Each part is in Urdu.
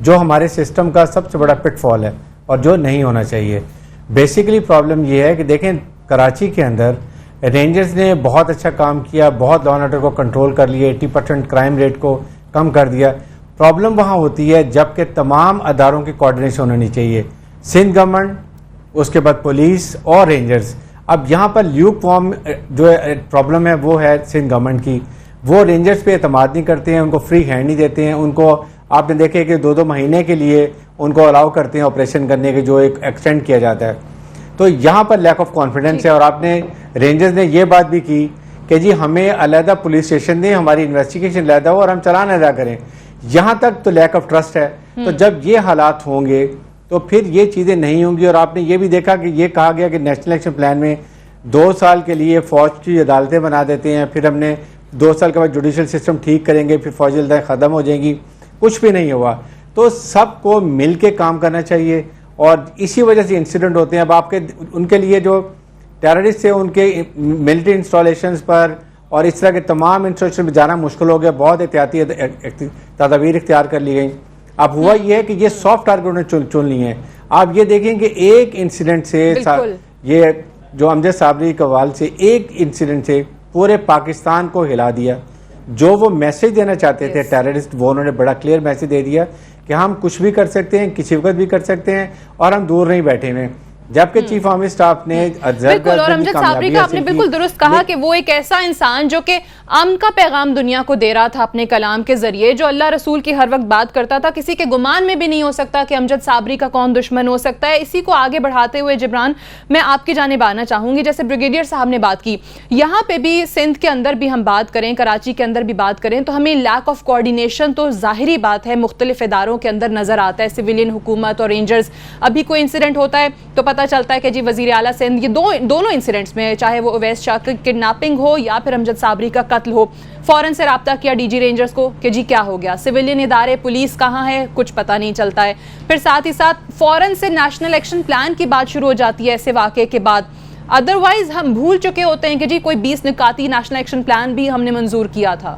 جو ہمارے سسٹم کا سب سے بڑا پٹ فال ہے اور جو نہیں ہونا چاہیے. بیسیکلی پرابلم یہ ہے کہ دیکھیں کراچی کے اندر رینجرز نے بہت اچھا کام کیا, بہت لا اینڈ آرڈر کو کنٹرول کر لیا, 80% کرائم ریٹ کو کم کر دیا. پرابلم وہاں ہوتی ہے جب کہ تمام اداروں کی کوآرڈینیشن ہونی چاہیے, سندھ گورنمنٹ, اس کے بعد پولیس اور رینجرز. اب یہاں پر لیوک وارم جو پرابلم ہے وہ ہے سندھ گورنمنٹ کی, وہ رینجرز پہ اعتماد نہیں کرتے ہیں, ان کو فری ہینڈ نہیں دیتے ہیں, ان کو آپ نے دیکھے کہ 2-2 مہینے کے لیے ان کو الاؤ کرتے ہیں آپریشن کرنے کے, جو ایک ایکسٹینڈ کیا جاتا ہے. تو یہاں پر لیک آف کانفیڈنس ہے. اور آپ نے رینجرز نے یہ بات بھی کی کہ جی ہمیں علیحدہ پولیس اسٹیشن دیں, ہماری انویسٹیگیشن علیحدہ ہو اور ہم چلان ادا کریں. یہاں تک تو لیک آف ٹرسٹ ہے. تو جب یہ حالات ہوں گے تو پھر یہ چیزیں نہیں ہوں گی. اور آپ نے یہ بھی دیکھا کہ یہ کہا گیا کہ نیشنل ایکشن پلان میں 2 سال کے لیے فوج کی عدالتیں بنا دیتے ہیں, پھر ہم نے 2 سال کے بعد جوڈیشل سسٹم ٹھیک کریں گے, پھر فوجی عدالتیں ختم ہو جائیں گی. کچھ بھی نہیں ہوا. تو سب کو مل کے کام کرنا چاہیے اور اسی وجہ سے انسیڈنٹ ہوتے ہیں. اب آپ کے ان کے لیے جو ٹیررسٹ ہیں ان کے ملٹری انسٹالیشنز پر اور اس طرح کے تمام انسٹالیشن پہ جانا مشکل ہو گیا, بہت احتیاطی تدابیر اختیار کر لی گئی. اب ہوا یہ ہے کہ یہ سافٹ ٹارگیٹ انہوں نے چن لی ہیں. آپ یہ دیکھیں کہ ایک انسیڈنٹ سے یہ جو امجد صابری قوال سے ایک انسیڈنٹ سے پورے پاکستان کو ہلا دیا. جو وہ میسج دینا چاہتے تھے ٹیررسٹ, وہ انہوں نے بڑا کلیئر میسج دے دیا کہ ہم کچھ بھی کر سکتے ہیں, کسی وقت بھی کر سکتے ہیں اور ہم دور نہیں بیٹھے ہوئے. جبکہ چیف آرمی سٹاف نے بالکل, اور امجد صابری کا آپ نے بالکل درست کہا کہ وہ ایک ایسا انسان جو کہ امن کا پیغام دنیا کو دے رہا تھا اپنے کلام کے ذریعے, جو اللہ رسول کی ہر وقت بات کرتا تھا. کسی کے گمان میں بھی نہیں ہو سکتا کہ امجد صابری کا کون دشمن ہو سکتا ہے. اسی کو آگے بڑھاتے ہوئے جبران میں آپ کی جانب آنا چاہوں گی. جیسے بریگیڈیئر صاحب نے بات کی, یہاں پہ بھی سندھ کے اندر بھی ہم بات کریں, کراچی کے اندر بھی بات کریں, تو ہمیں لیک آف کوآرڈینیشن تو ظاہری بات ہے مختلف اداروں کے اندر نظر آتا ہے, سویلین حکومت اور رینجرز. ابھی کوئی انسیڈنٹ ہوتا ہے تو پتہ چلتا ہے کہ جی وزیر اعلیٰ سندھ, یہ دونوں انسیڈنٹس میں چاہے وہ اویس شاہ کی کڈنیپنگ ہو یا پھر امجد صابری کا قتل ہو, فوراً سے رابطہ کیا ڈی جی رینجرز کو کہ جی کیا ہو گیا, سویلین ادارے پولیس کہاں ہے کچھ پتہ نہیں چلتا ہے. پھر ساتھ ہی ساتھ فوراً سے نیشنل ایکشن پلان کی بات شروع ہو جاتی ہے ایسے واقعے کے بعد. ادروائز ہم بھول چکے ہوتے ہیں کہ جی کوئی 20 نکاتی نیشنل ایکشن پلان بھی ہم نے منظور کیا تھا.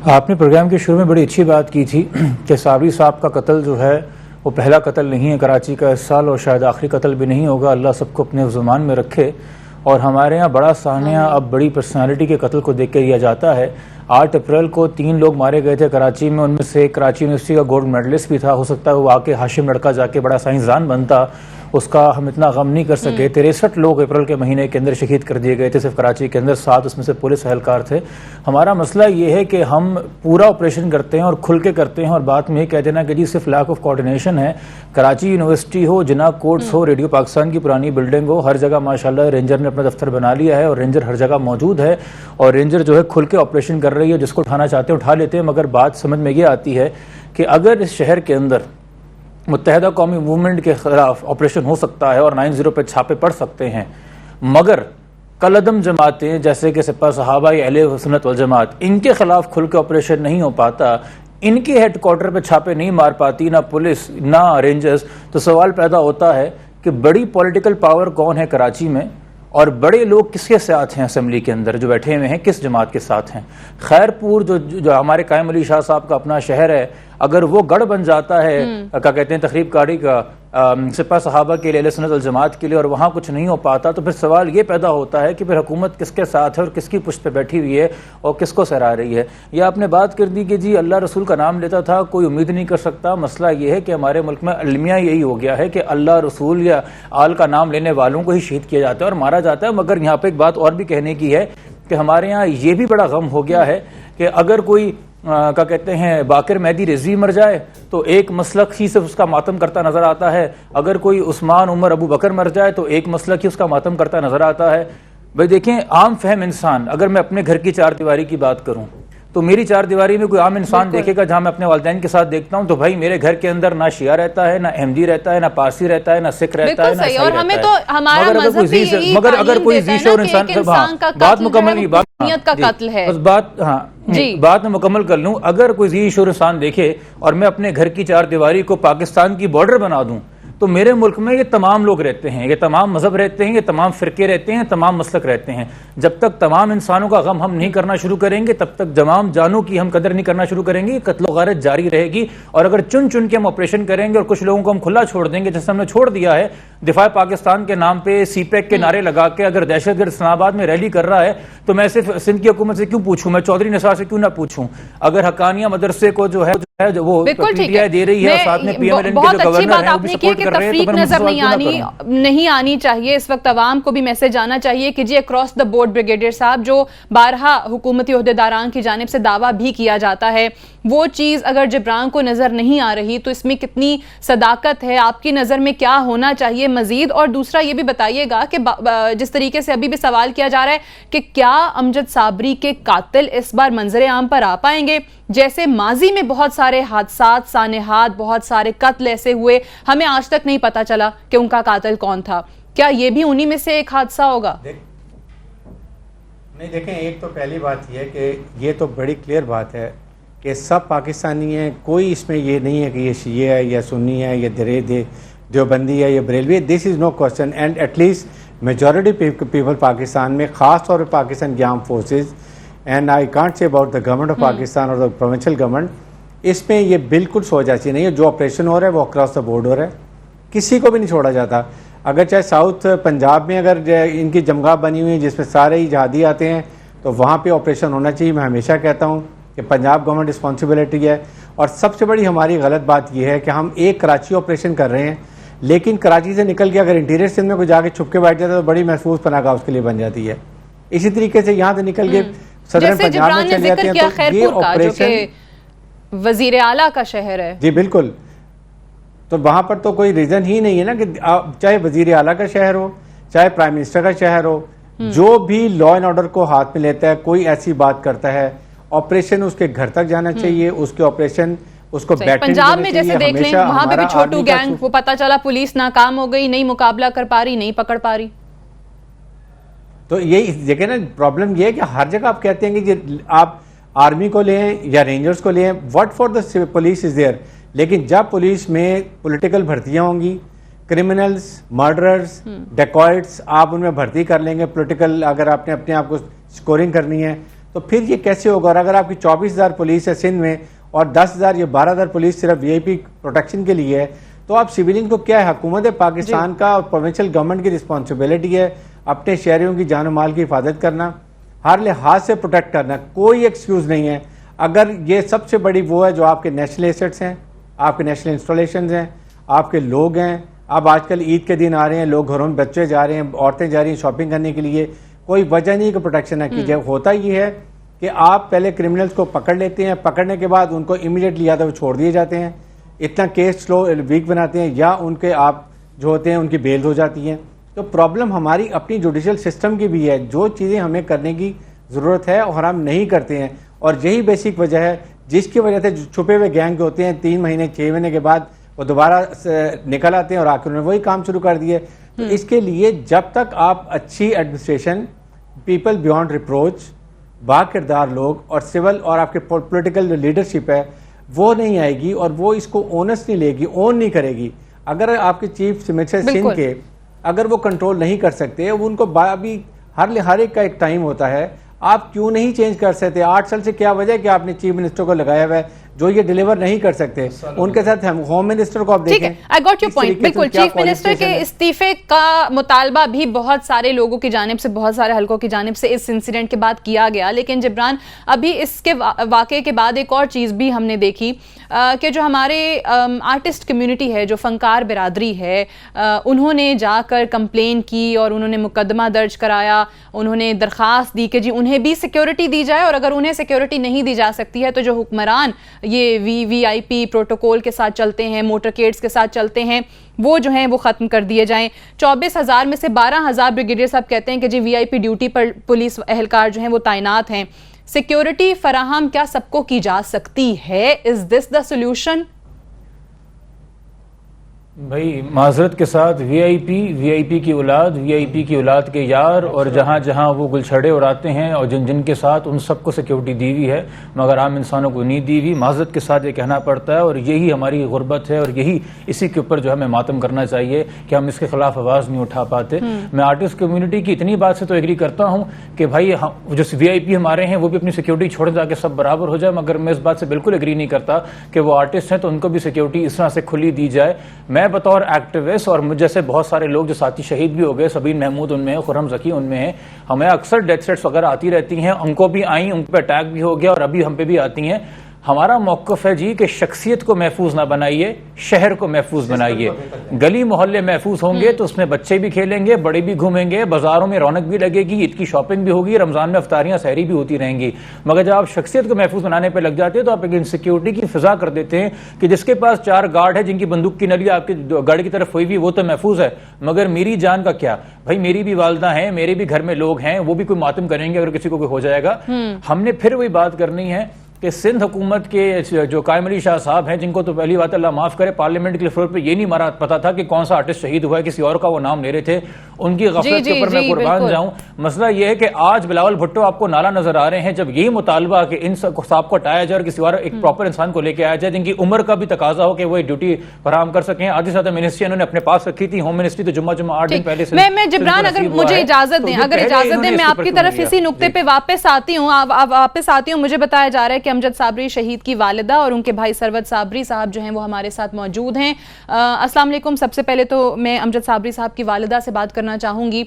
آپ نے پروگرام کے شروع میں بڑی اچھی بات کی تھی کہ صابری صاحب کا قتل جو ہے وہ پہلا قتل نہیں ہے کراچی کا اس سال, اور شاید آخری قتل بھی نہیں ہوگا. اللہ سب کو اپنے زمان میں رکھے. اور ہمارے ہاں بڑا سانحہ اب بڑی پرسنالٹی کے قتل کو دیکھ کے دیا جاتا ہے. 8 اپریل کو 3 لوگ مارے گئے تھے کراچی میں, ان میں سے کراچی یونیورسٹی کا گولڈ میڈلسٹ بھی تھا. ہو سکتا ہے وہ آ کے ہاشم لڑکا جا کے بڑا سائنسدان بنتا, اس کا ہم اتنا غم نہیں کر سکے. 63 لوگ اپریل کے مہینے کے اندر شہید کر دیے گئے تھے صرف کراچی کے اندر, 7 اس میں سے پولیس اہلکار تھے. ہمارا مسئلہ یہ ہے کہ ہم پورا آپریشن کرتے ہیں اور کھل کے کرتے ہیں, اور بات میں یہ کہہ دینا کہ جی صرف لیک آف کوآرڈینیشن ہے. کراچی یونیورسٹی ہو, جناح کورٹس ہو, ریڈیو پاکستان کی پرانی بلڈنگ ہو, ہر جگہ ماشاءاللہ رینجر نے اپنا دفتر بنا لیا ہے اور رینجر ہر جگہ موجود ہے, اور رینجر جو ہے کھل کے آپریشن کر رہی ہے. جس کو اٹھانا چاہتے ہیں اٹھا لیتے ہیں. مگر بات سمجھ میں یہ آتی ہے کہ اگر اس شہر کے اندر متحدہ قومی موومنٹ کے خلاف آپریشن ہو سکتا ہے اور 90 پہ چھاپے پڑ سکتے ہیں, مگر کالعدم جماعتیں جیسے کہ سپاہ صحابہ یا اہل سنت والجماعت, ان کے خلاف کھل کے آپریشن نہیں ہو پاتا, ان کے ہیڈ کوارٹر پہ چھاپے نہیں مار پاتی نہ پولیس نہ رینجرز, تو سوال پیدا ہوتا ہے کہ بڑی پولیٹیکل پاور کون ہے کراچی میں, اور بڑے لوگ کس کے ساتھ ہیں اسمبلی کے اندر جو بیٹھے ہوئے ہیں, کس جماعت کے ساتھ ہیں. خیرپور جو ہمارے قائم علی شاہ صاحب کا اپنا شہر ہے, اگر وہ گڑھ بن جاتا ہے کیا کہتے ہیں تقریب کاری کا سپاہ صحابہ کے لیے, اہل سنت والجماعت کے لیے, اور وہاں کچھ نہیں ہو پاتا, تو پھر سوال یہ پیدا ہوتا ہے کہ پھر حکومت کس کے ساتھ ہے اور کس کی پشت پہ بیٹھی ہوئی ہے اور کس کو سہرا رہی ہے. یہ آپ نے بات کر دی کہ جی اللہ رسول کا نام لیتا تھا, کوئی امید نہیں کر سکتا. مسئلہ یہ ہے کہ ہمارے ملک میں المیہ یہی ہو گیا ہے کہ اللہ رسول یا آل کا نام لینے والوں کو ہی شہید کیا جاتا ہے اور مارا جاتا ہے. مگر یہاں پہ ایک بات اور بھی کہنے کی ہے کہ ہمارے یہاں یہ بھی بڑا غم ہو گیا ہے کہ اگر کوئی کیا کہتے ہیں باقر مہدی رضوی مر جائے تو ایک مسلک ہی صرف اس کا ماتم کرتا نظر آتا ہے, اگر کوئی عثمان عمر ابو بکر مر جائے تو ایک مسلک ہی اس کا ماتم کرتا نظر آتا ہے. بھائی دیکھیں, عام فہم انسان, اگر میں اپنے گھر کی 4 دیواری کی بات کروں تو میری 4 دیواری میں کوئی عام انسان دیکھے گا, جہاں میں اپنے والدین کے ساتھ دیکھتا ہوں, تو بھائی میرے گھر کے اندر نہ شیعہ رہتا ہے, نہ احمدی رہتا ہے, نہ پارسی رہتا ہے, نہ سکھ رہتا ہے, نہ عیسائی رہتا ہے. مگر اگر کوئی ذی شعور انسان, بات مکمل کا قتل ہے, بات میں مکمل کر لوں, اگر کوئی ذی شعور انسان دیکھے اور میں اپنے گھر کی 4 دیواری کو پاکستان کی بارڈر بنا دوں تو میرے ملک میں یہ تمام لوگ رہتے ہیں، یہ تمام مذہب رہتے ہیں، یہ تمام فرقے رہتے ہیں، تمام مسلک رہتے ہیں. جب تک تمام انسانوں کا غم ہم نہیں کرنا شروع کریں گے، تب تک تمام جانوں کی ہم قدر نہیں کرنا شروع کریں گے. قتل و غارت جاری رہے گی، اور اگر چن چن کے ہم آپریشن کریں گے اور کچھ لوگوں کو ہم کھلا چھوڑ دیں گے، جیسے ہم نے چھوڑ دیا ہے دفاع پاکستان کے نام پہ سی پیک کے نعرے لگا کے، اگر دہشت گرد اسلام آباد میں ریلی کر رہا ہے تو میں صرف سندھ کی حکومت سے کیوں پوچھوں، میں چودھری نثار سے کیوں نہ پوچھوں؟ اگر حقانیہ مدرسے کو جو ہے وہ PTI دے رہی ہے، ساتھ میں PMLN کے جو گورنر ہیں وہ بھی سپورٹ کر رہے ہیں، تو پھر نظر نہیں آنی چاہیے. اس وقت عوام کو بھی میسج آنا چاہیے کہ جی اکراس دا بورڈ بریگیڈیئر صاحب، جو بارہا حکومتی عہدیداران کی جانب سے دعویٰ بھی کیا جاتا ہے، وہ چیز اگر جبران کو نظر نہیں آ رہی تو اس میں کتنی صداقت ہے؟ آپ کی نظر میں کیا ہونا چاہیے مزید؟ اور دوسرا یہ بھی بتائیے گا کہ جس طریقے سے ابھی بھی سوال کیا جا رہا ہے کہ کیا امجد صابری کے قاتل اس بار منظر عام پر آ پائیں گے؟ جیسے ماضی میں بہت سارے حادثات، سانحات، بہت سارے قتل ایسے ہوئے، ہمیں آج تک نہیں پتا چلا کہ ان کا قاتل کون تھا. کیا یہ بھی انہی میں سے ایک حادثہ ہوگا؟ نہیں، دیکھیں، ایک تو پہلی بات یہ ہے کہ یہ تو بڑی کلیئر بات ہے کہ سب پاکستانی ہیں، کوئی اس میں یہ نہیں ہے کہ یہ شیعہ ہے یا سنی ہے یا دیوبندی ہے یا Barelvi. This is no question. And at least majority people Pakistan میں، خاص طور پہ پاکستان کی armed forces, and I can't say about the government of Pakistan اور دا پروونشل گورنمنٹ، اس میں یہ بالکل سوچ ایسی نہیں ہے. جو آپریشن ہو رہا ہے وہ اکراس دا بورڈ ہو رہا ہے، کسی کو بھی نہیں چھوڑا جاتا. اگر چاہے ساؤتھ پنجاب میں اگر ان کی جمگاہ بنی ہوئی ہے جس میں سارے ہی جہادی آتے ہیں تو وہاں پہ آپریشن ہونا چاہیے. میں ہمیشہ کہتا ہوں کہ پنجاب گورنمنٹ رسپانسبلٹی ہے. اور سب سے بڑی ہماری غلط بات یہ ہے کہ ہم ایک کراچی آپریشن کر رہے ہیں، لیکن کراچی سے نکل کے اگر انٹیریئر سندھ میں کوئی جا کے چھپ کے بیٹھ جاتا ہے تو بڑی محفوظ پناہ گاہ اس کے لیے بن جاتی ہے. اسی طریقے سے یہاں سے نکل کے صدرن پنجاب میں چلے جاتے ہیں تو یہ آپریشن وزیر اعلیٰ کا شہر ہے. جی بالکل. تو وہاں پر تو کوئی ریزن ہی نہیں ہے نا کہ چاہے وزیر اعلیٰ کا شہر ہو، چاہے پرائم منسٹر کا شہر ہو، جو بھی لا اینڈ آرڈر کو ہاتھ میں لیتا ہے، کوئی ایسی بات کرتا ہے، آپریشن اس کے گھر تک جانا چاہیے، اس کے آپریشن اس کو بیٹھنے پنجاب میں جیسے دیکھ لیں، وہاں پہ بھی چھوٹو گینگ، وہ پتہ چلا پولیس ناکام ہو گئی، نہیں مقابلہ کر پا رہی، نہیں پکڑ پا رہی. تو یہی دیکھیں نا، پرابلم یہ ہے کہ ہر جگہ آپ کہتے ہیں کہ آپ آرمی کو لیں یا رینجرز کو لیں، what for the police is there. لیکن جب پولیس میں پولیٹیکل بھرتیاں ہوں گی، کرمنلز، مرڈررز، ڈیکوائٹس آپ ان میں بھرتی کر لیں گے پولیٹیکل، اگر آپ نے اپنے آپ کو سکورنگ کرنی ہے تو پھر یہ کیسے ہوگا؟ اور اگر آپ کی 24,000 پولیس ہے سندھ میں اور 10,000 یا 12,000 پولیس صرف VIP پروٹیکشن کے لیے ہے تو آپ سویلین کو کیا ہے؟ حکومت پاکستان کا اور پروونشل گورنمنٹ کی رسپانسبلٹی ہے اپنے شہریوں کی جان و مال کی حفاظت کرنا، ہر لحاظ سے پروٹیکٹ کرنا. کوئی ایکسکیوز نہیں ہے. اگر یہ سب سے بڑی وہ ہے جو آپ کے نیشنل ایسٹس ہیں، آپ کے نیشنل انسٹالیشنز ہیں، آپ کے لوگ ہیں. اب آج کل عید کے دن آ رہے ہیں، لوگ گھروں میں بچے جا رہے ہیں، عورتیں جا رہی ہیں شاپنگ کرنے کے لیے، کوئی وجہ نہیں کہ پروٹیکشن نہ کی جائے. ہوتا یہ ہے کہ آپ پہلے کرمنلز کو پکڑ لیتے ہیں، پکڑنے کے بعد ان کو امیڈیٹلی یا تو چھوڑ دیے جاتے ہیں، اتنا کیس سلو ویک بناتے ہیں، یا ان کے آپ جو ہوتے ہیں ان کی بیل ہو جاتی ہیں. تو پرابلم ہماری اپنی جوڈیشل سسٹم کی بھی ہے، جو چیزیں ہمیں کرنے کی ضرورت ہے اور ہم نہیں کرتے ہیں. اور یہی بیسک وجہ ہے جس کی وجہ سے چھپے ہوئے گینگ کے ہوتے ہیں 3 مہینے 6 مہینے کے بعد وہ دوبارہ نکل آتے ہیں اور آخر انہوں نے وہی کام شروع کر دیے. تو اس کے لیے جب تک آپ اچھی ایڈمنسٹریشن، پیپل بیونڈ ریپروچ، با کردار لوگ اور سول اور آپ کے پولیٹیکل جو لیڈرشپ ہے وہ نہیں آئے گی اور وہ اس کو اونس نہیں لے گی، اون نہیں کرے گی. اگر آپ کے چیف منسٹر سندھ کے اگر وہ کنٹرول نہیں کر سکتے، ان کو ابھی ہر ایک کا ایک ٹائم ہوتا ہے، آپ کیوں نہیں چینج کر سکتے؟ 8 سال سے کیا وجہ ہے کہ آپ نے چیف منسٹر کو لگایا ہوا ہے جو یہ ڈیلیور نہیں کر سکتے؟ ان کے ساتھ ہوم منسٹر کو آپ دیکھیں. I got your point. بالکل چیف منسٹر کے استعفے کا مطالبہ بھی بہت سارے لوگوں کی جانب سے، بہت سارے حلقوں کی جانب سے اس انسیڈنٹ کے بعد کیا گیا. لیکن جبران، ابھی اس کے واقعے کے بعد ایک اور چیز بھی ہم نے دیکھی کہ جو ہمارے آرٹسٹ کمیونٹی ہے، جو فنکار برادری ہے، انہوں نے جا کر کمپلین کی اور انہوں نے مقدمہ درج کرایا، انہوں نے درخواست دی کہ جی انہیں بھی سیکیورٹی دی جائے، اور اگر انہیں سیکیورٹی نہیں دی جا سکتی ہے تو جو حکمران یہ VIP پروٹوکول کے ساتھ چلتے ہیں، موٹرکیڈز کے ساتھ چلتے ہیں، وہ جو ہیں وہ ختم کر دیے جائیں. 24,000 میں سے 12,000 بریگیڈیئر صاحب کہتے ہیں کہ جی VIP ڈیوٹی پر پولیس اہلکار جو ہیں وہ تعینات ہیں. سیکیورٹی فراہم کیا سب کو کی جا سکتی ہے؟ از دس دا سولوشن؟ بھائی معذرت کے ساتھ وی آئی پی کی اولاد، وی آئی پی کی اولاد کے یار، اور جہاں جہاں وہ گلچھڑے اڑاتے ہیں اور جن کے ساتھ ان سب کو سیکیورٹی دی ہوئی ہے مگر عام انسانوں کو نہیں دی ہوئی. معذرت کے ساتھ یہ کہنا پڑتا ہے، اور یہی ہماری غربت ہے، اور یہی اسی کے اوپر جو ہمیں ماتم کرنا چاہیے کہ ہم اس کے خلاف آواز نہیں اٹھا پاتے. میں آرٹسٹ کمیونٹی کی اتنی بات سے تو ایگری کرتا ہوں کہ بھائی جو وی آئی پی ہمارے ہیں وہ بھی اپنی سیکیورٹی چھوڑ دیں تاکہ سب برابر ہو جائے، مگر میں اس بات سے بالکل ایگری نہیں کرتا کہ وہ آرٹسٹ ہیں تو ان کو بھی سیکیورٹی اس طرح سے کھلی دی جائے. میں بطور ایکٹیوسٹ، اور مجھ جیسے بہت سارے لوگ جو ساتھی شہید بھی ہو گئے، سبین محمود ان میں ہے، خرم ذکی ان میں ہے، ہمیں اکثر ڈیتھ تھریٹس وغیرہ آتی رہتی ہیں، ان کو بھی آئیں، ان پہ اٹیک بھی ہو گیا اور ابھی ہم پہ بھی آتی ہیں. ہمارا موقف ہے جی کہ شخصیت کو محفوظ نہ بنائیے، شہر کو محفوظ بنائیے. گلی محلے محفوظ ہوں گے تو اس میں بچے بھی کھیلیں گے، بڑے بھی گھومیں گے، بازاروں میں رونق بھی لگے گی، عید کی شاپنگ بھی ہوگی، رمضان میں افطاریاں سحری بھی ہوتی رہیں گی. مگر جب آپ شخصیت کو محفوظ بنانے پہ لگ جاتے ہیں تو آپ ایک انسیکیورٹی کی فضا کر دیتے ہیں کہ جس کے پاس 4 گارڈ ہے، جن کی بندوق کی نلی آپ کی گاڑی کی طرف ہوئی ہوئی، وہ تو محفوظ ہے، مگر میری جان کا کیا؟ بھائی میری بھی والدہ ہیں، میرے بھی گھر میں لوگ ہیں، وہ بھی کوئی ماتم کریں گے اگر کسی کو کوئی ہو جائے گا. ہم نے پھر وہی بات کرنی ہے کہ سندھ حکومت کے جو قائم علی شاہ صاحب ہیں، جن کو تو پہلی بات اللہ معاف کرے پارلیمنٹ کے فلور پہ یہ نہیں مارا پتا تھا کہ کون سا آرٹسٹ شہید ہوا ہے، کسی اور کا وہ نام لے رہے تھے، ان کی غفلت کے اوپر میں قربان جاؤں. مسئلہ یہ ہے کہ آج بلاول بھٹو آپ کو نالا نظر آ رہے ہیں، جب یہی مطالبہ کہ ان صاحب کو ہٹایا جائے اور کسی اور ایک پراپر انسان کو لے کے آیا جائے جن کی عمر کا بھی تقاضا ہو کہ وہ ڈیوٹی فراہم کر سکیں. آدھی زیادہ منسٹری انہوں نے اپنے پاس رکھی تھی، ہوم منسٹری تو جمعہ 8 دن پہلے سے. میں جبران اگر مجھے اجازت دیں میں آپ کی طرف اسی نقطے پہ واپس آتی ہوں. مجھے بتایا جا رہا ہے کہ امجد صابری شہید کی والدہ اور ان کے بھائی سروت صابری صاحب جو ہیں وہ ہمارے ساتھ موجود ہیں. السلام علیکم. سب سے پہلے تو میں امجد صابری صاحب کی والدہ سے بات کرنا چاہوں گی.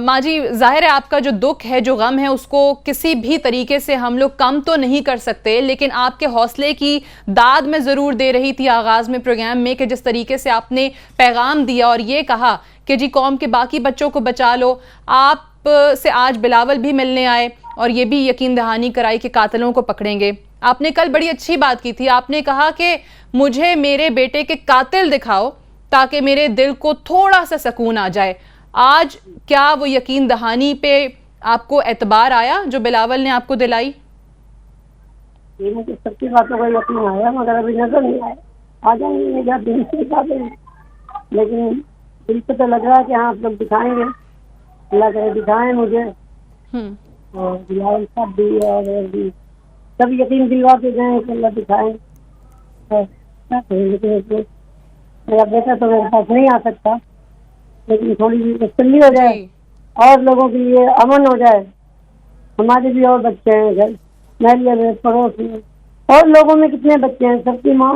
ماں جی، ظاہر ہے آپ کا جو دکھ ہے، جو غم ہے، اس کو کسی بھی طریقے سے ہم لوگ کم تو نہیں کر سکتے، لیکن آپ کے حوصلے کی داد میں ضرور دے رہی تھی آغاز میں پروگرام میں کہ جس طریقے سے آپ نے پیغام دیا اور یہ کہا کہ جی قوم کے باقی بچوں کو بچا لو. آپ سے آج بلاول بھی ملنے آئے اور یہ بھی یقین دہانی کرائی کہ قاتلوں کو پکڑیں گے. آپ نے کل بڑی اچھی بات کی تھی، آپ نے کہا کہ مجھے میرے بیٹے کے قاتل دکھاؤ تاکہ میرے دل کو تھوڑا سا سکون آ جائے. آج کیا وہ یقین دہانی پہ آپ کو اعتبار آیا جو بلاول نے آپ کو دلائی؟ مجھے سب کی باتوں کا یقین آیا مگر ابھی نظر نہیں آیا. آ جائیں گے یا دل سے باتیں، لیکن دل سے تو لگ رہا ہے کہ ہاں آپ لوگ دکھائیں گے. اللہ کرے دکھائیں مجھے، اور بلاول صاحب بھی اور بھی سب یقین دلوا کے گئے کہ اللہ دکھائیں. میرا بیٹا تو میرے پاس نہیں آ سکتا، لیکن تھوڑی سی تسلی ہو جائے اور لوگوں کے لیے امن ہو جائے. ہمارے بھی اور بچے ہیں گھر محلے میں، پڑوس میں، اور لوگوں میں کتنے بچے ہیں، سب کی ماں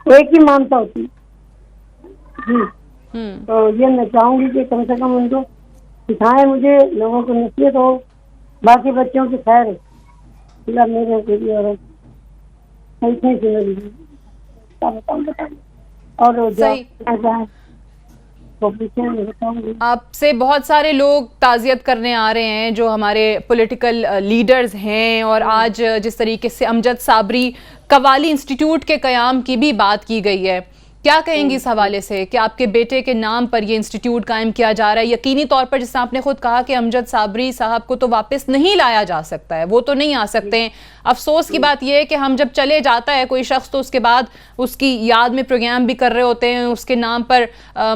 ایک ہی مانتا ہوتی جی. تو یہ میں چاہوں گی کہ کم سے کم ان کو سکھائیں، مجھے لوگوں کو نصیحت ہو، باقی بچوں کی خیر ہے. اللہ میرے کے لیے اور آپ سے بہت سارے لوگ تعزیت کرنے آ رہے ہیں جو ہمارے پولیٹیکل لیڈرز ہیں، اور آج جس طریقے سے امجد صابری قوالی انسٹیٹیوٹ کے قیام کی بھی بات کی گئی ہے، کیا کہیں گی اس حوالے سے کہ آپ کے بیٹے کے نام پر یہ انسٹیٹیوٹ قائم کیا جا رہا ہے؟ یقینی طور پر جس طرح آپ نے خود کہا کہ امجد صابری صاحب کو تو واپس نہیں لایا جا سکتا ہے، وہ تو نہیں آ سکتے ہیں. افسوس کی بات یہ ہے کہ ہم جب چلے جاتا ہے کوئی شخص تو اس کے بعد اس کی یاد میں پروگرام بھی کر رہے ہوتے ہیں، اس کے نام پر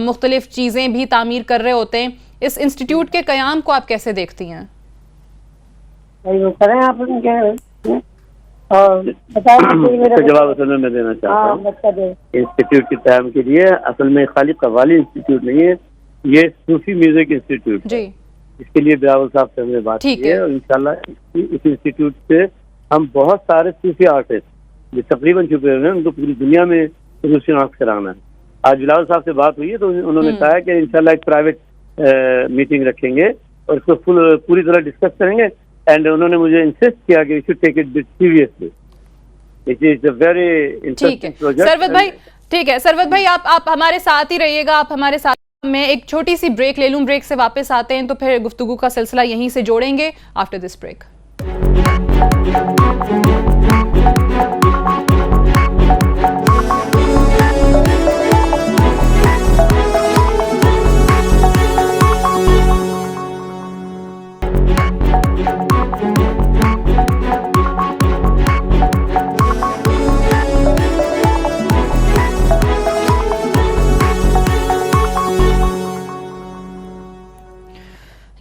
مختلف چیزیں بھی تعمیر کر رہے ہوتے ہیں. اس انسٹیٹیوٹ کے قیام کو آپ کیسے دیکھتی ہیں؟ جواب اصل میں دینا چاہتا ہوں. انسٹیٹیوٹ کے قیام کے لیے اصل میں خالی قوالی انسٹیٹیوٹ نہیں ہے، یہ صوفی میوزک انسٹیٹیوٹ ہے. اس کے لیے بلاول صاحب سے ہم نے بات کی ہے، اور انشاءاللہ اس انسٹیٹیوٹ سے ہم بہت سارے صوفی آرٹسٹ جو تقریباً چھپے ہوئے ہیں ان کو پوری دنیا میں شناخت کرانا ہے. آج بلاول صاحب سے بات ہوئی ہے تو انہوں نے کہا کہ انشاءاللہ ایک پرائیویٹ میٹنگ رکھیں گے اور اس کو پوری طرح ڈسکس کریں گے. اینڈ انہوں نے مجھے انسسٹ کیا کہ should take it seriously. It is a very interesting project. Sarwat بھائی ٹھیک ہے، سروت بھائی آپ ہمارے ساتھ ہی رہیے گا، آپ ہمارے ساتھ. میں ایک چھوٹی سی بریک لے لوں، بریک سے واپس آتے ہیں تو پھر گفتگو کا سلسلہ یہیں سے جوڑیں گے آفٹر دس بریک.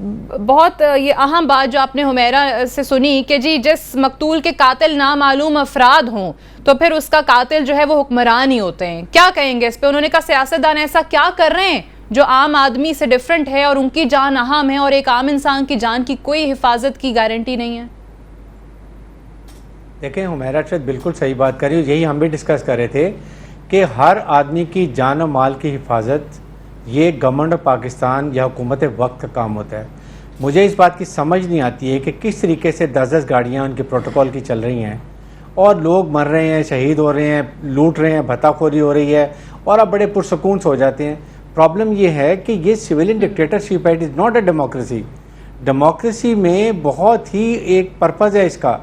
بہت یہ اہم بات جو آپ نے حمیرہ سے سنی کہ جی جس مقتول کے قاتل نامعلوم افراد ہوں تو پھر اس کا قاتل جو ہے وہ حکمران ہی ہوتے ہیں. کیا کہیں گے اس پہ؟ انہوں نے کہا سیاستدان ایسا کیا کر رہے ہیں جو عام آدمی سے ڈیفرنٹ ہے اور ان کی جان اہم ہے اور ایک عام انسان کی جان کی کوئی حفاظت کی گارنٹی نہیں ہے. دیکھیں حمیرہ شاید بالکل صحیح بات کر رہی ہے. یہی ہم بھی ڈسکس کر رہے تھے کہ ہر آدمی کی جان و مال کی حفاظت یہ گورنمنٹ آف پاکستان یا حکومت وقت کا کام ہوتا ہے. مجھے اس بات کی سمجھ نہیں آتی ہے کہ کس طریقے سے 10 گاڑیاں ان کے پروٹوکول کی چل رہی ہیں اور لوگ مر رہے ہیں, شہید ہو رہے ہیں, لوٹ رہے ہیں, بھتہ خوری ہو رہی ہے اور اب بڑے پرسکون سے ہو جاتے ہیں. پرابلم یہ ہے کہ یہ سویلین ڈکٹیٹرشپ ہے, it is not a democracy. Democracy میں بہت ہی ایک پرپز ہے اس کا.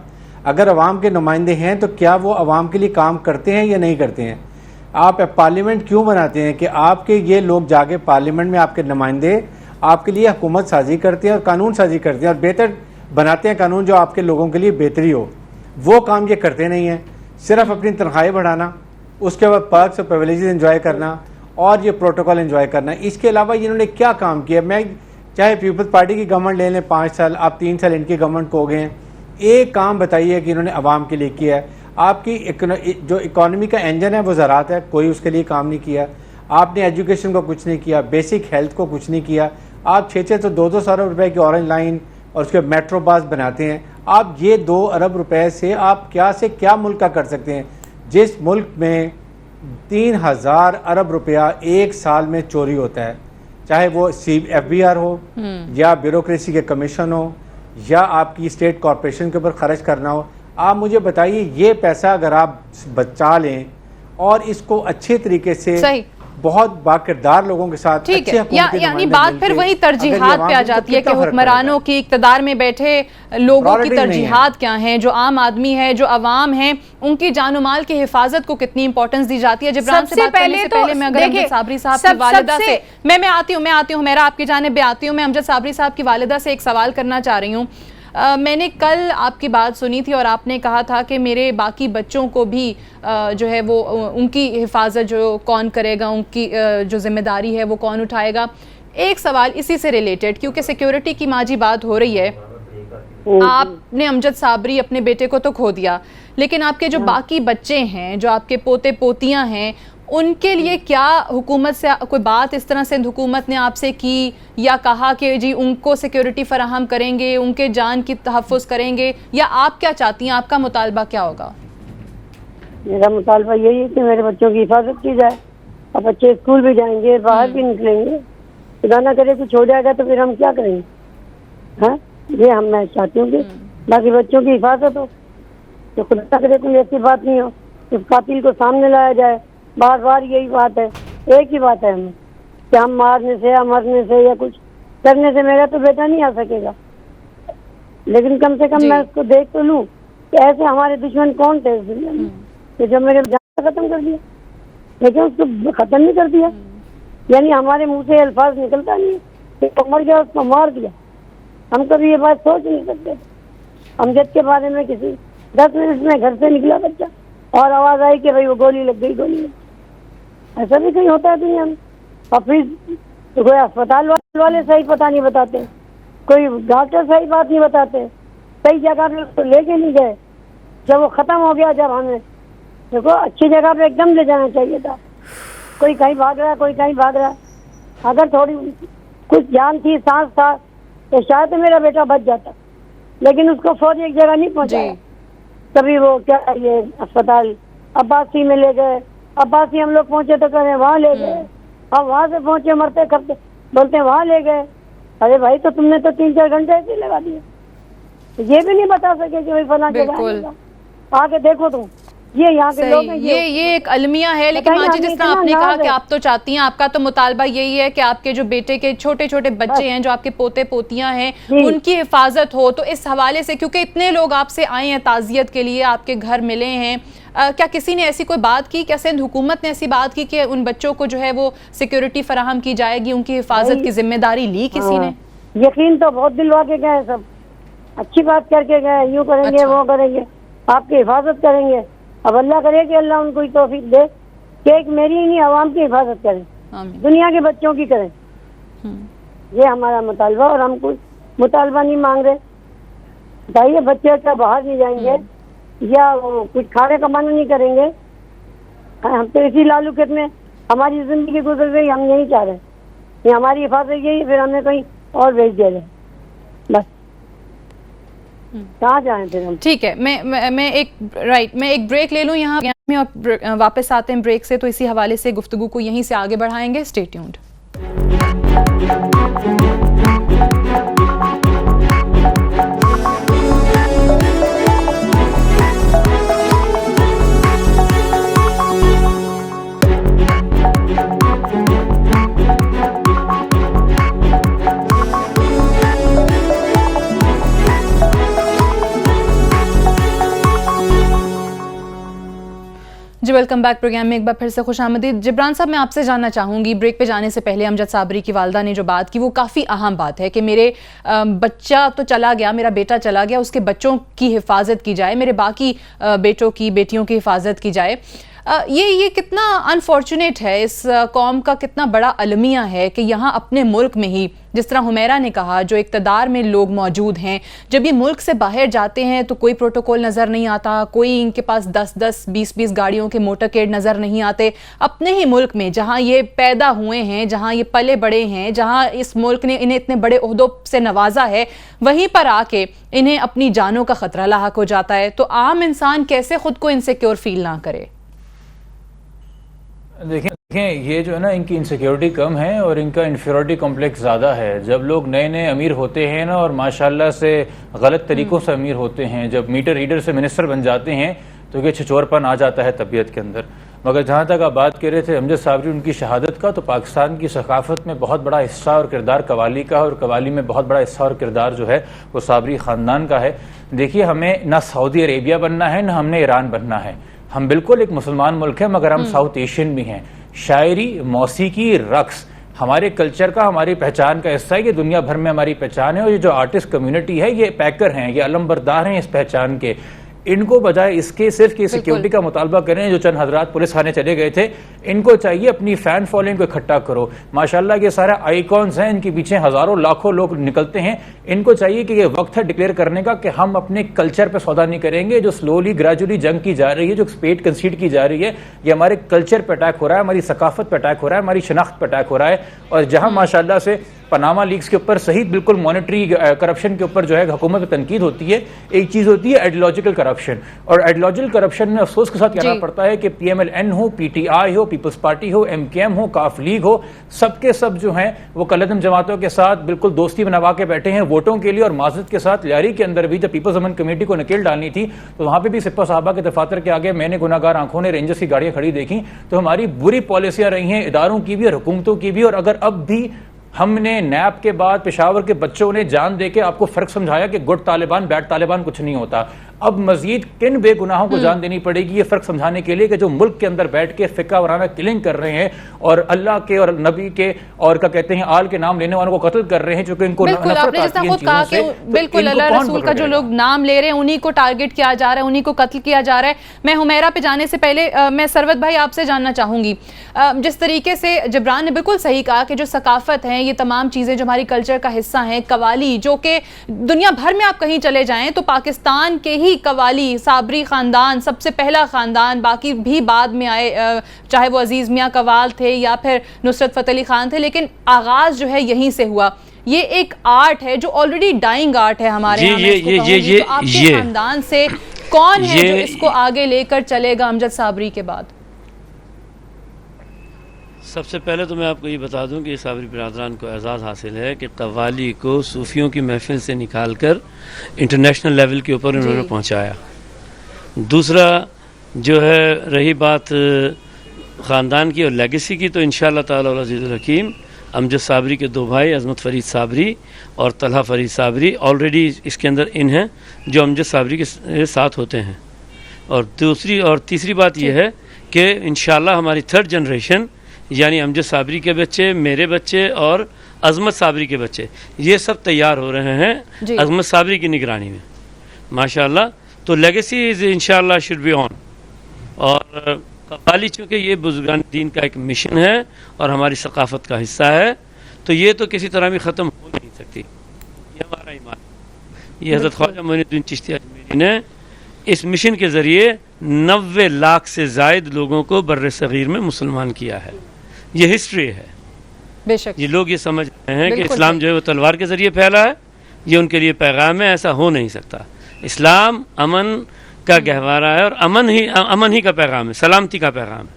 اگر عوام کے نمائندے ہیں تو کیا وہ عوام کے لیے کام کرتے ہیں یا نہیں کرتے ہیں؟ آپ پارلیمنٹ کیوں بناتے ہیں کہ آپ کے یہ لوگ جا کے پارلیمنٹ میں آپ کے نمائندے آپ کے لیے حکومت سازی کرتے ہیں اور قانون سازی کرتے ہیں اور بہتر بناتے ہیں قانون جو آپ کے لوگوں کے لیے بہتری ہو. وہ کام یہ کرتے نہیں ہیں. صرف اپنی تنخواہیں بڑھانا, اس کے بعد پرکس اور پریویلیجز انجوائے کرنا اور یہ پروٹوکول انجوائے کرنا. اس کے علاوہ انہوں نے کیا کام کیا؟ میں چاہے پیپلز پارٹی کی گورنمنٹ لے لیں 5 سال, آپ 3 سال ان کی گورنمنٹ کو ہو گئے ہیں, ایک کام بتائیے کہ انہوں نے عوام کے لیے کیا ہے. آپ کی جو اکانومی کا انجن ہے وہ زراعت ہے, کوئی اس کے لیے کام نہیں کیا. آپ نے ایجوکیشن کو کچھ نہیں کیا, بیسک ہیلتھ کو کچھ نہیں کیا. آپ 600-200 ارب روپے کی اورنج لائن اور اس کے میٹرو باس بناتے ہیں. آپ یہ 2 ارب روپے سے آپ کیا سے کیا ملک کا کر سکتے ہیں جس ملک میں 3000 ارب روپیہ ایک سال میں چوری ہوتا ہے, چاہے وہ FBR ہو یا بیوروکریسی کے کمیشن ہو یا آپ کی اسٹیٹ کارپوریشن کے اوپر خرچ کرنا ہو. آپ مجھے بتائیے یہ پیسہ اگر آپ بچا لیں اور اس کو اچھے طریقے سے بہت باکردار لوگوں کے ساتھ ٹھیک ہے, یعنی بات پھر وہی ترجیحات پہ آ جاتی ہے کہ حکمرانوں کی, اقتدار میں بیٹھے لوگوں کی ترجیحات کیا ہیں, جو عام آدمی ہے, جو عوام ہیں, ان کی جان و مال کی حفاظت کو کتنی امپورٹنس دی جاتی ہے. جبران سے بات کرنے سے پہلے میں اگر امجد صابری صاحب کی والدہ سے میں آتی ہوں میرا آپ کی جانب آتی ہوں, میں امجد صابری صاحب کی والدہ سے ایک سوال کرنا چاہ رہی ہوں. میں نے کل آپ کی بات سنی تھی اور آپ نے کہا تھا کہ میرے باقی بچوں کو بھی جو ہے وہ ان کی حفاظت جو کون کرے گا, ان کی جو ذمہ داری ہے وہ کون اٹھائے گا. ایک سوال اسی سے ریلیٹڈ, کیونکہ سیکیورٹی کی ماجی بات ہو رہی ہے. آپ نے امجد صابری اپنے بیٹے کو تو کھو دیا, لیکن آپ کے جو باقی بچے ہیں, جو آپ کے پوتے پوتیاں ہیں, ان کے لیے کیا حکومت سے کوئی بات اس طرح سے حکومت نے آپ سے کی یا کہا کہ جی ان کو سیکیورٹی فراہم کریں گے, ان کے جان کی تحفظ کریں گے, یا آپ کیا چاہتی ہیں, آپ کا مطالبہ کیا ہوگا؟ میرا مطالبہ یہی ہے کہ میرے بچوں کی حفاظت کی جائے. اب بچے اسکول بھی جائیں گے, باہر بھی نکلیں گے, خدا نہ کرے کچھ ہو جائے گا تو پھر ہم کیا کریں گے؟ ہاں, یہ میں چاہتی ہوں کہ باقی بچوں کی حفاظت ہو, تو خدا نہ کرے کوئی ایسی بات نہیں ہو کہ قاتل کو سامنے لایا جائے. بار بار یہی بات ہے, ایک ہی بات ہے ہمیں کہ ہم مارنے سے یا مرنے سے یا کچھ کرنے سے میرا تو بیٹا نہیں آ سکے گا, لیکن کم سے کم میں اس کو دیکھ تو لوں کہ ایسے ہمارے دشمن کون تھے اس دنیا میں کہ جب میرے جان ختم کر دیا, لیکن اس کو ختم نہیں کر دیا. یعنی ہمارے منہ سے الفاظ نکلتا نہیں ہے کہ مر گیا, اس کو مار دیا. ہم کبھی یہ بات سوچ نہیں سکتے. امجد کے بارے میں کسی 10 منٹ میں گھر سے نکلا بچہ اور آواز آئی کہ بھائی وہ گولی لگ گئی, گولی لگ. ایسا بھی کہیں ہوتا ہے دنیا میں؟ اور پھر تو کوئی اسپتال والے صحیح پتہ نہیں بتاتے, کوئی ڈاکٹر صحیح بات نہیں بتاتے, صحیح جگہ پہ تو لے کے نہیں گئے. جب وہ ختم ہو گیا, جب ہمیں دیکھو اچھی جگہ پہ ایک دم لے جانا چاہیے تھا. کوئی کہیں بھاگ رہا ہے, کوئی کہیں بھاگ رہا ہے. اگر تھوڑی کچھ جان تھی, سانس تھا, تو شاید میرا بیٹا بچ جاتا, لیکن اس کو فوری ایک جگہ نہیں پہنچایا. تبھی وہ کیا یہ اسپتال عباسی میں لے گئے. عباسی ہم لوگ پہنچے تو کہہ رہے وہاں لے گئے, ہم وہاں سے پہنچے مرتے کرتے بولتے وہاں لے گئے. ارے بھائی تو تم نے تو 3-4 گھنٹے ایسے لگا دیے, یہ بھی نہیں بتا سکے کہ فلاں جگہ آ کے دیکھو تم یہ یہاں کے لوگ ہیں. یہ ایک المیہ ہے. لیکن ماجی جس طرح آپ نے کہا کہ آپ تو چاہتی ہیں, آپ کا تو مطالبہ یہی ہے کہ آپ کے جو بیٹے کے چھوٹے چھوٹے بچے ہیں, جو آپ کے پوتے پوتیاں ہیں, ان کی حفاظت ہو. تو اس حوالے سے کیونکہ اتنے لوگ آپ سے آئے ہیں تعزیت کے لیے, آپ کے گھر ملے ہیں, کیا کسی نے ایسی کوئی بات کی, کیا سندھ حکومت نے ایسی بات کی کہ ان بچوں کو جو ہے وہ سیکیورٹی فراہم کی جائے گی, ان کی حفاظت کی ذمہ داری لی کسی نے؟ یقین تو بہت دلوا کے گئے, سب اچھی بات کر کے گئے, یوں کریں گے وہ کریں گے, آپ کی حفاظت کریں گے. اب اللہ کرے کہ اللہ ان کو توفیق دے کہ ایک میری نہیں عوام کی حفاظت کریں, دنیا کے بچوں کی کریں. یہ ہمارا مطالبہ, اور ہم کوئی مطالبہ نہیں مانگ رہے. بتائیے بچے اچھا باہر نہیں جائیں گے یا وہ کچھ کھانے کمانا نہیں کریں گے؟ ہم تو اسی لالوکت میں ہماری زندگی گزر گئی, ہم یہی چاہ رہے ہیں. یہ ہماری حفاظت یہی, پھر ہمیں کہیں اور بھیج دیا جائے, بس کہاں جائیں پھر ہم. ٹھیک ہے, میں ایک بریک لے لوں یہاں میں, اور واپس آتے ہیں بریک سے, تو اسی حوالے سے گفتگو کو یہیں سے آگے بڑھائیں گے. Stay tuned. جی ویلکم بیک. پروگرام میں ایک بار پھر سے خوش آمدید. جبران صاحب, میں آپ سے جاننا چاہوں گی, بریک پہ جانے سے پہلے امجد صابری کی والدہ نے جو بات کی وہ کافی اہم بات ہے کہ میرے بچہ تو چلا گیا, میرا بیٹا چلا گیا, اس کے بچوں کی حفاظت کی جائے, میرے باقی بیٹوں کی بیٹیوں کی حفاظت کی جائے. یہ کتنا انفارچونیٹ ہے, اس قوم کا کتنا بڑا المیہ ہے کہ یہاں اپنے ملک میں ہی, جس طرح حمیرہ نے کہا, جو اقتدار میں لوگ موجود ہیں, جب یہ ملک سے باہر جاتے ہیں تو کوئی پروٹوکول نظر نہیں آتا, کوئی ان کے پاس 10-10 20-20 گاڑیوں کے موٹرکیڈ نظر نہیں آتے. اپنے ہی ملک میں جہاں یہ پیدا ہوئے ہیں, جہاں یہ پلے بڑے ہیں, جہاں اس ملک نے انہیں اتنے بڑے عہدوں سے نوازا ہے, وہیں پر آ کے انہیں اپنی جانوں کا خطرہ لاحق ہو جاتا ہے. تو عام انسان کیسے خود کو انسیکیور فیل نہ کرے؟ دیکھیں یہ جو ہے نا, ان کی انسیکیورٹی کم ہے اور ان کا انفیریورٹی کمپلیکس زیادہ ہے. جب لوگ نئے نئے امیر ہوتے ہیں نا, اور ماشاءاللہ سے غلط طریقوں سے امیر ہوتے ہیں, جب میٹر ریڈر سے منسٹر بن جاتے ہیں تو یہ چھچور پن آ جاتا ہے طبیعت کے اندر. مگر جہاں تک آپ بات کر رہے تھے امجد صابری ان کی شہادت کا, تو پاکستان کی ثقافت میں بہت بڑا حصہ اور کردار قوالی کا, اور قوالی میں بہت بڑا حصہ اور کردار جو ہے وہ صابری خاندان کا ہے. دیکھیے, ہمیں نہ سعودی عربیہ بننا ہے, نہ ہم نے ایران بننا ہے. ہم بالکل ایک مسلمان ملک ہے, مگر ہم ساؤتھ ایشین بھی ہیں. شاعری, موسیقی, رقص ہمارے کلچر کا, ہماری پہچان کا حصہ ہے. یہ دنیا بھر میں ہماری پہچان ہے, اور یہ جو آرٹسٹ کمیونٹی ہے یہ پیکر ہیں, یہ علم بردار ہیں اس پہچان کے. ان کو بجائے اس کے صرف کی سیکیورٹی کا مطالبہ کریں, جو چند حضرات پولیس خانے چلے گئے تھے, ان کو چاہیے اپنی فین فالوئنگ کو اکٹھا کرو. ماشاءاللہ یہ سارے آئیکونز ہیں, ان کے پیچھے ہزاروں لاکھوں لوگ نکلتے ہیں. ان کو چاہیے کہ یہ وقت ہے ڈکلیئر کرنے کا کہ ہم اپنے کلچر پہ سودا نہیں کریں گے. جو سلولی گریجولی جنگ کی جا رہی ہے, جو ایکسپیٹ کنسیڈ کی جا رہی ہے, یہ ہمارے کلچر پہ اٹیک ہو رہا ہے, ہماری ثقافت پہ اٹیک ہو رہا ہے, ہماری شناخت پہ اٹیک ہو رہا ہے. اور جہاں ماشاءاللہ سے پاناما لیکس کے اوپر صحیح بالکل مانیٹری کرپشن کے اوپر جو ہے حکومت پہ تنقید ہوتی ہے, ایک چیز ہوتی ہے آئیڈیالوجیکل کرپشن. اور آئیڈیالوجیکل کرپشن میں افسوس کے ساتھ کہنا پڑتا ہے کہ پی ایم ایل این ہو, پی ٹی آئی ہو, پیپلز پارٹی ہو, ایم کے ایم ہو, کاف لیگ ہو, سب کے سب جو ہیں وہ کلعدم جماعتوں کے ساتھ بالکل دوستی بنوا کے بیٹھے ہیں ووٹوں کے لیے. اور معذرت کے ساتھ لیاری کے اندر بھی جب پیپلز امن کمیٹی کو نکیل ڈالنی تھی تو وہاں پہ بھی سپہ صحابہ کے دفاتر کے آگے میں نے گناہ گار آنکھوں نے رینجرز کی گاڑیاں کھڑی دیکھی. تو ہماری بری پالیسیاں رہی ہیں اداروں کی بھی اور حکومتوں کی بھی. اور اگر اب بھی ہم نے نیب کے بعد پشاور کے بچوں نے جان دے کے آپ کو فرق سمجھایا کہ گڈ طالبان بیڈ طالبان کچھ نہیں ہوتا, اب مزید کن بے گناہوں کو جان دینی پڑے گی یہ فرق سمجھانے کے لیے کہ جو ملک کے اندر بیٹھ کے فقہ وارانہ کلنگ کر رہے ہیں اور اللہ کے اور نبی کے اور کیا کہتے ہیں آل کے نام لینے والوں کو قتل کر رہے ہیں, چونکہ ان کو نفرت آتی ہے ان چیزوں سے. بالکل اللہ رسول کا جو لوگ نام لے رہے ہیں انہی کو ٹارگٹ کیا جا رہا ہے, انہی کو قتل کیا جا رہا ہے. میں حمیرہ پہ جانے سے پہلے میں سروت بھائی آپ سے جاننا چاہوں گی, جس طریقے سے جبران نے بالکل صحیح کہا کہ جو ثقافت ہیں, یہ تمام چیزیں جو ہماری کلچر کا حصہ ہیں, قوالی جو کہ دنیا بھر میں آپ کہیں چلے جائیں تو پاکستان کے ہی قوالی, صابری خاندان سب سے پہلا خاندان, باقی بھی بعد میں آئے, چاہے وہ عزیز میاں قوال تھے یا پھر نصرت فتح علی خان تھے, لیکن آغاز جو ہے یہیں سے ہوا. یہ ایک آرٹ ہے جو آلریڈی ڈائنگ آرٹ ہے ہمارے یہاں. آپ کے خاندان سے کون ہے جو اس کو آگے لے کر چلے گا امجد صابری کے بعد؟ سب سے پہلے تو میں آپ کو یہ بتا دوں کہ صابری برادران کو اعزاز حاصل ہے کہ قوالی کو صوفیوں کی محفل سے نکال کر انٹرنیشنل لیول کے اوپر انہوں نے پہنچایا. دوسرا جو ہے رہی بات خاندان کی اور لیگیسی کی, تو انشاءاللہ تعالی العزیز الحکیم امجد صابری کے دو بھائی عظمت فرید صابری اور طلحہ فرید صابری آلریڈی اس کے اندر ان ہیں جو امجد صابری کے ساتھ ہوتے ہیں. اور دوسری اور تیسری بات یہ ہے کہ انشاءاللہ ہماری تھرڈ جنریشن یعنی امجد صابری کے بچے, میرے بچے اور عظمت صابری کے بچے, یہ سب تیار ہو رہے ہیں عظمت صابری کی نگرانی میں ماشاءاللہ. تو لیگیسی از انشاءاللہ شوڈ بی آن. اور قوالی چونکہ یہ بزرگان دین کا ایک مشن ہے اور ہماری ثقافت کا حصہ ہے, تو یہ تو کسی طرح بھی ختم ہو نہیں سکتی. یہ ہمارا ایمان. یہ حضرت خواجہ معین الدین چشتی اجمیری نے اس مشن کے ذریعے 90 لاکھ سے زائد لوگوں کو بر صغیر میں مسلمان کیا ہے. یہ ہسٹری ہے. بے شک یہ لوگ یہ سمجھ رہے ہیں کہ اسلام جو ہے وہ تلوار کے ذریعے پھیلا ہے. یہ ان کے لیے پیغام ہے. ایسا ہو نہیں سکتا. اسلام امن کا گہوارہ ہے اور امن ہی کا پیغام ہے, سلامتی کا پیغام ہے.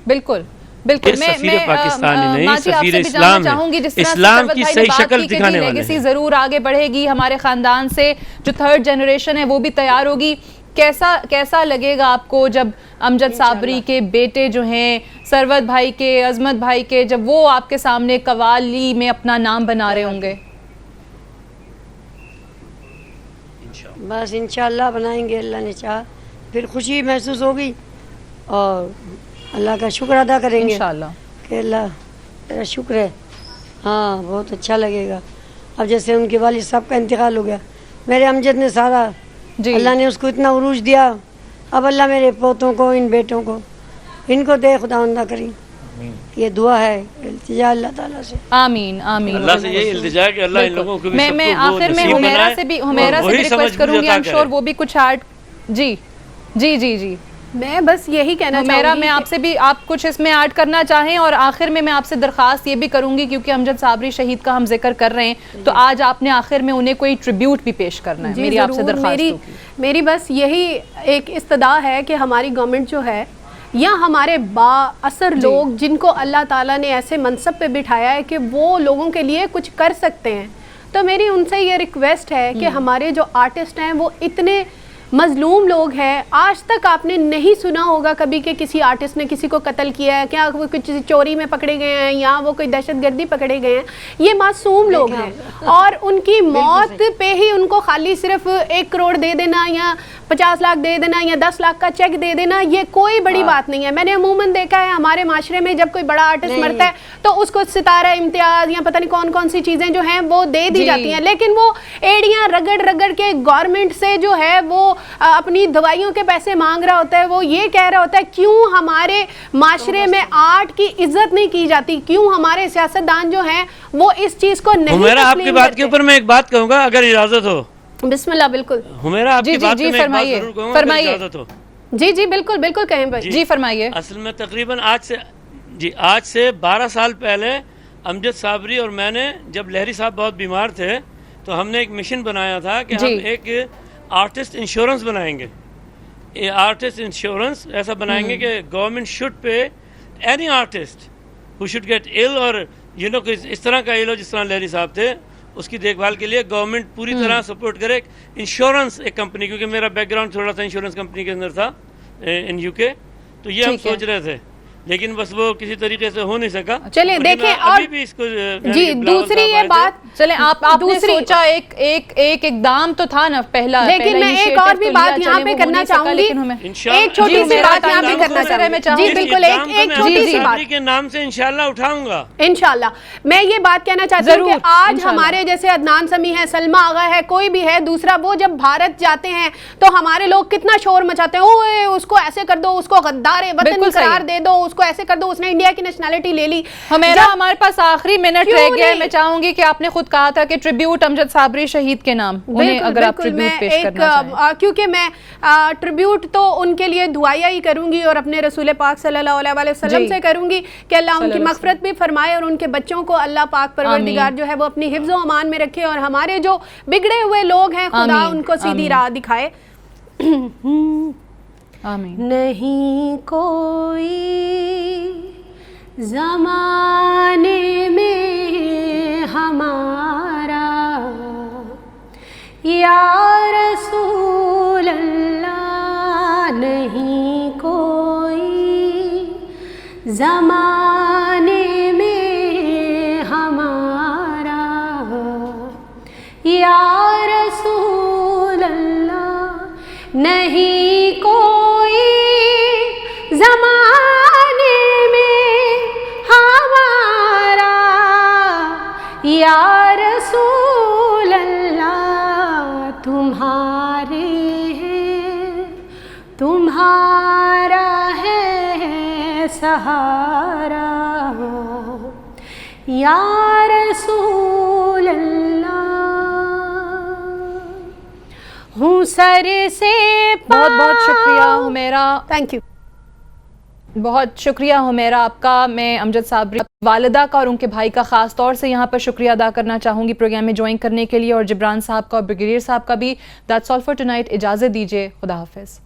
بالکل بالکل. سفیر پاکستانی نہیں, سفیر اسلام ہے. اسلام کی صحیح شکل دکھانے والے لیگیسی ضرور آگے بڑھے گی. ہمارے خاندان سے جو 3rd جنریشن ہے وہ بھی تیار ہوگی. کیسا لگے گا آپ کو جب امجد صابری کے بیٹے جو ہیں, ثروت بھائی کے, عظمت بھائی کے, جب وہ آپ کے سامنے قوالی میں اپنا نام بنا رہے ہوں گے؟ بس انشاءاللہ بنائیں گے, اللہ نے چاہا. پھر خوشی محسوس ہوگی اور اللہ کا شکر ادا کریں گے انشاءاللہ کہ اللہ تیرا شکر ہے. ہاں بہت اچھا لگے گا. اب جیسے ان کے والد صاحب کا انتقال ہو گیا, میرے امجد نے سارا جی اللہ نے اس کو اتنا عروج دیا. اب اللہ میرے پوتوں کو, ان بیٹوں کو, ان کو دے خدا عمدہ کریم. یہ دعا ہے, التجا اللہ تعالیٰ سے. آمین آمین. اللہ سے یہی التجا ہے کہ اللہ ان لوگوں کو بھی میں آخر میں حمیرہ سے بھی ریکویسٹ کروں گی, I'm sure وہ بھی کچھ ایڈ. جی جی جی جی میں بس یہی کہنا چاہوں میرا گی میں آپ سے بھی آپ کچھ اس میں ایڈ کرنا چاہیں. اور آخر میں آپ سے درخواست یہ بھی کروں گی, کیونکہ امجد صابری شہید کا ہم ذکر کر رہے ہیں, تو آج آپ نے آخر میں انہیں کوئی ٹریبیوٹ بھی پیش کرنا ہے. میری آپ سے درخواست میری بس یہی ایک استدعا ہے کہ ہماری گورنمنٹ جو ہے یا ہمارے با اثر لوگ جن کو اللہ تعالیٰ نے ایسے منصب پہ بٹھایا ہے کہ وہ لوگوں کے لیے کچھ کر سکتے ہیں, تو میری ان سے یہ ریکویسٹ ہے کہ ہمارے جو آرٹسٹ ہیں وہ اتنے مظلوم لوگ ہیں. آج تک آپ نے نہیں سنا ہوگا کبھی کہ کسی آرٹسٹ نے کسی کو قتل کیا ہے, کیا وہ کسی چوری میں پکڑے گئے ہیں یا وہ کوئی دہشت گردی پکڑے گئے ہیں. یہ معصوم لوگ ہیں اور ان کی موت پہ ہی ان کو خالی صرف 1 کروڑ دے دینا یا 50 لاکھ دے دینا یا 10 لاکھ کا چیک دے دینا, یہ کوئی بڑی بات نہیں ہے. میں نے عموماً دیکھا ہے ہمارے معاشرے میں جب کوئی بڑا آرٹسٹ مرتا ہے تو اس کو ستارہ امتیاز یا پتہ نہیں کون سی چیزیں جو ہیں وہ دے دی جاتی ہیں, لیکن وہ ایڑیاں رگڑ کے گورنمنٹ سے جو ہے وہ اپنی دوائیوں کے پیسے مانگ رہا ہوتا ہے. وہ یہ کہہ رہا ہوتا ہے کیوں ہمارے معاشرے میں آرٹ کی عزت نہیں کی جاتی, کیوں ہمارے سیاستدان جو ہیں وہ اس چیز کو نہیں تسلیم کرتے. آپ کی بات کے اوپر میں ایک بات کہوں گا اگر اجازت ہو. بسم اللہ. بالکل ہمیرا آپ کی بات میں ایک بات ضرور کہوں گا اگر اجازت ہو. جی بالکل کہیں بھائی. جی فرمائیے. اصل میں تقریباً آج سے 12 سال پہلے امجد صابری اور میں نے, جب لہری صاحب بہت بیمار تھے, تو ہم نے ایک مشن بنایا تھا کہ ہم ایک آرٹسٹ انشورنس بنائیں گے. آرٹسٹ انشورنس ایسا بنائیں گے کہ government should pay any artist ہو شوڈ گیٹ ایل, اور اس طرح کا ایل ہو جس طرح لہری صاحب تھے, اس کی دیکھ بھال کے لیے گورنمنٹ پوری طرح سپورٹ کرے. انشورنس ایک کمپنی, کیونکہ میرا بیک گراؤنڈ تھوڑا سا انشورنس کمپنی کے اندر تھا ان UK, تو یہ ہم سوچ رہے تھے لیکن بس وہ کسی طریقے سے ہو نہیں سکا. چلیں دیکھیں, اور جی دوسری یہ بات, چلیں آپ نے سوچا ایک اقدام تو تھا نا پہلا, لیکن میں ایک اور بھی بات یہاں پہ کرنا چاہوں گی, ایک چھوٹی سی بات یہاں پہ کرنا چاہوں گی. جی بالکل, ایک چھوٹی سی بات کے نام سے انشاءاللہ اٹھاؤں گا. انشاءاللہ میں یہ بات کہنا چاہتی ہوں کہ آج ہمارے جیسے عدنان سمیع ہے, سلمہ آغا ہے, کوئی بھی ہے دوسرا, وہ جب بھارت جاتے ہیں تو ہمارے لوگ کتنا شور مچاتے ہیں, اوے اس کو ایسے کر دو, اس کو غدار وطن قرار دے دو, اس کو ایسے کر دو, اس نے انڈیا کی نیشنلٹی لے لی. ہمارے پاس آخری منٹ رہ گیا ہے. میں چاہوں گی کہ آپ نے خود کہا تھا کہ ٹریبیوٹ امجد صابری شہید کے نام, انہیں اگر آپ ٹریبیوٹ پیش کرنا چاہیں. کیونکہ میں ٹریبیوٹ تو ان کے لیے دعائیہ ہی کروں گی اور اپنے رسول پاک صلی اللہ علیہ وسلم سے کروں گی کہ اللہ ان کی مغفرت بھی فرمائے اور ان کے بچوں کو اللہ پاک پروردگار جو ہے وہ اپنی حفظ و امان میں رکھے, اور ہمارے جو بگڑے ہوئے لوگ ہیں خدا ان کو سیدھی راہ دکھائے. نہیں کوئی زمانے میں ہمارا یا رسول اللہ, نہیں کوئی زمانے میں ہمارا یا رسول اللہ, نہیں کوئی زمانے میں ہمارا یا رسول اللہ, تمہارے ہیں تمہارا ہے سہارا. یا رسول اللہ، ہوں سر سے بہت بہت شکریہ حمیرہ، تھینک یو، بہت شکریہ حمیرہ آپ کا۔ میں امجد صابری والدہ کا اور ان کے بھائی کا خاص طور سے یہاں پر شکریہ ادا کرنا چاہوں گی پروگرام میں جوائن کرنے کے لیے، اور جبران صاحب کا اور بریگیڈیئر صاحب کا بھی۔ دیٹس آل فار ٹونائٹ، اجازت دیجیے، خدا حافظ۔